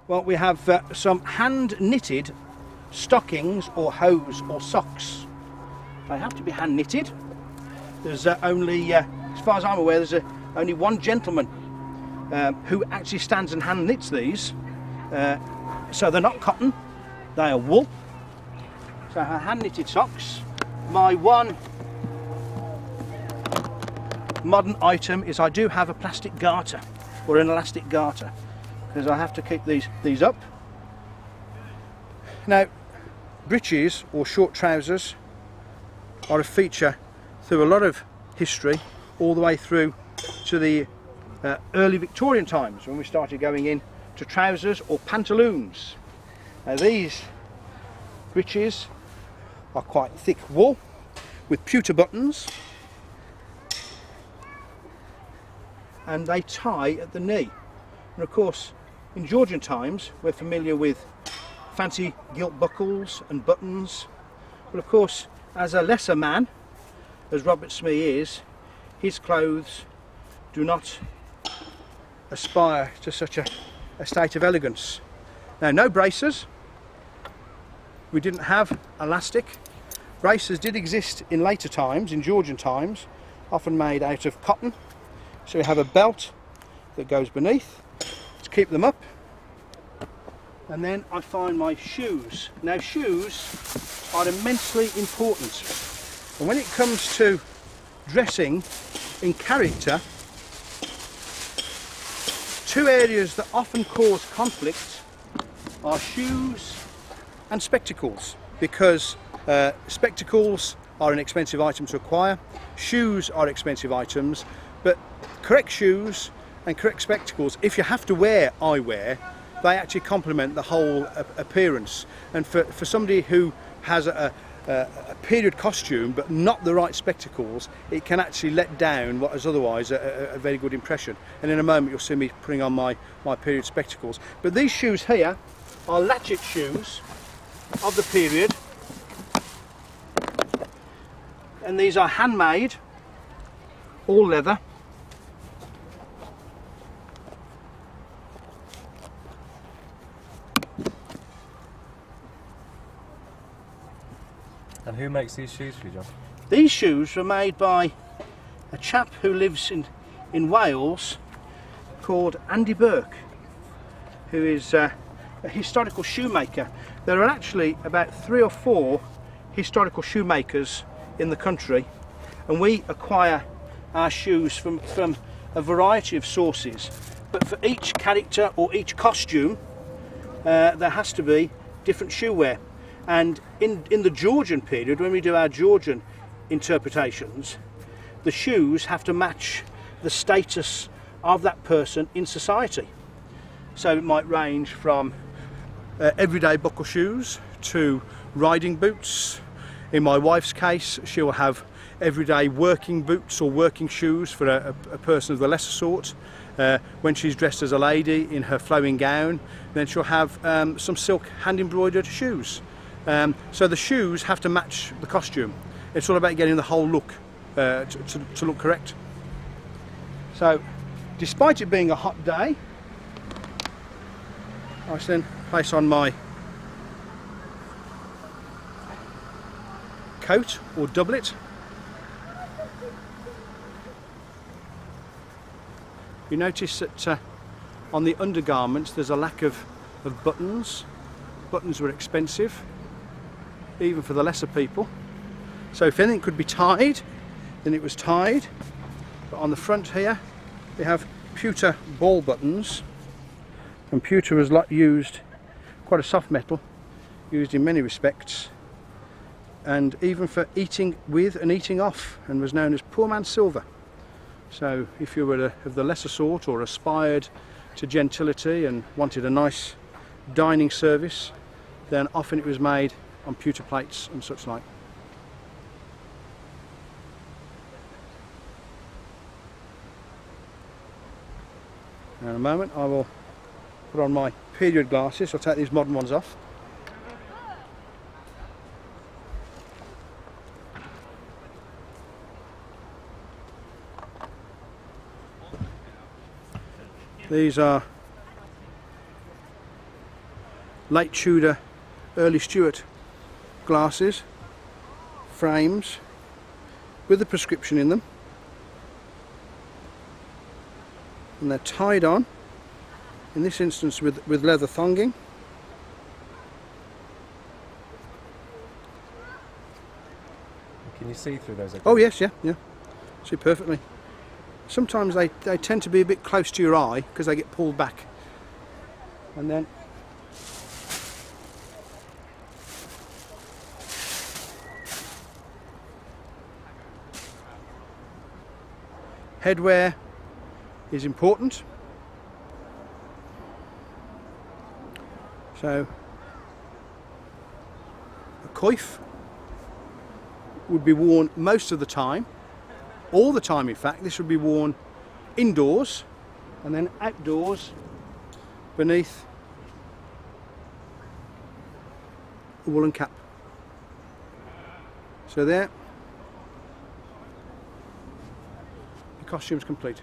Well, we have some hand knitted stockings or hose or socks. They have to be hand knitted. There's only, as far as I'm aware, there's only one gentleman who actually stands and hand knits these. So they're not cotton, they are wool. So hand knitted socks. My one modern item is I do have a plastic garter or an elastic garter, because I have to keep these up. Now, breeches or short trousers are a feature through a lot of history, all the way through to the early Victorian times, when we started going in to trousers or pantaloons. Now, these breeches are quite thick wool with pewter buttons, and they tie at the knee. And of course, in Georgian times, we're familiar with fancy gilt buckles and buttons. But of course, as a lesser man, as Robert Smee is, his clothes do not aspire to such a state of elegance. Now, no braces. We didn't have elastic. Braces did exist in later times, in Georgian times, often made out of cotton. So we have a belt that goes beneath to keep them up. And then I find my shoes. Now, shoes are immensely important. And when it comes to dressing in character, two areas that often cause conflict are shoes and spectacles, because spectacles are an expensive item to acquire, shoes are expensive items, but correct shoes and correct spectacles, if you have to wear eyewear, they actually complement the whole appearance. And for somebody who has a period costume but not the right spectacles, it can actually let down what is otherwise a very good impression. And in a moment you'll see me putting on my period spectacles. But these shoes here are latchet shoes of the period, and these are handmade, all leather. And who makes these shoes for you, John? These shoes were made by a chap who lives in Wales called Andy Burke, who is a historical shoemaker. There are actually about 3 or 4 historical shoemakers in the country, and we acquire our shoes from a variety of sources. But for each character or each costume, there has to be different shoe wear. And in the Georgian period, when we do our Georgian interpretations, the shoes have to match the status of that person in society. So it might range from everyday buckle shoes to riding boots. In my wife's case, she'll have everyday working boots or working shoes for a person of the lesser sort. When she's dressed as a lady in her flowing gown, then she'll have some silk hand embroidered shoes. So the shoes have to match the costume. It's all about getting the whole look to look correct. So, despite it being a hot day, I then place on my coat or doublet. You notice that on the undergarments there's a lack of buttons. Buttons were expensive, even for the lesser people. So if anything could be tied, then it was tied. But on the front here we have pewter ball buttons, and pewter was used, quite a soft metal, used in many respects, and even for eating with and eating off, and was known as poor man's silver. So if you were of the lesser sort or aspired to gentility and wanted a nice dining service, then often it was made on pewter plates and such like. Now in a moment I will put on my period glasses. I'll take these modern ones off. These are late Tudor, early Stuart glasses, frames with the prescription in them, and they're tied on, in this instance with leather thonging. Can you see through those? Oh yes, yeah, see perfectly. Sometimes they tend to be a bit close to your eye because they get pulled back, and then headwear is important. So a coif would be worn most of the time, all the time in fact. This would be worn indoors and then outdoors beneath a woolen cap. So there, the costume's complete.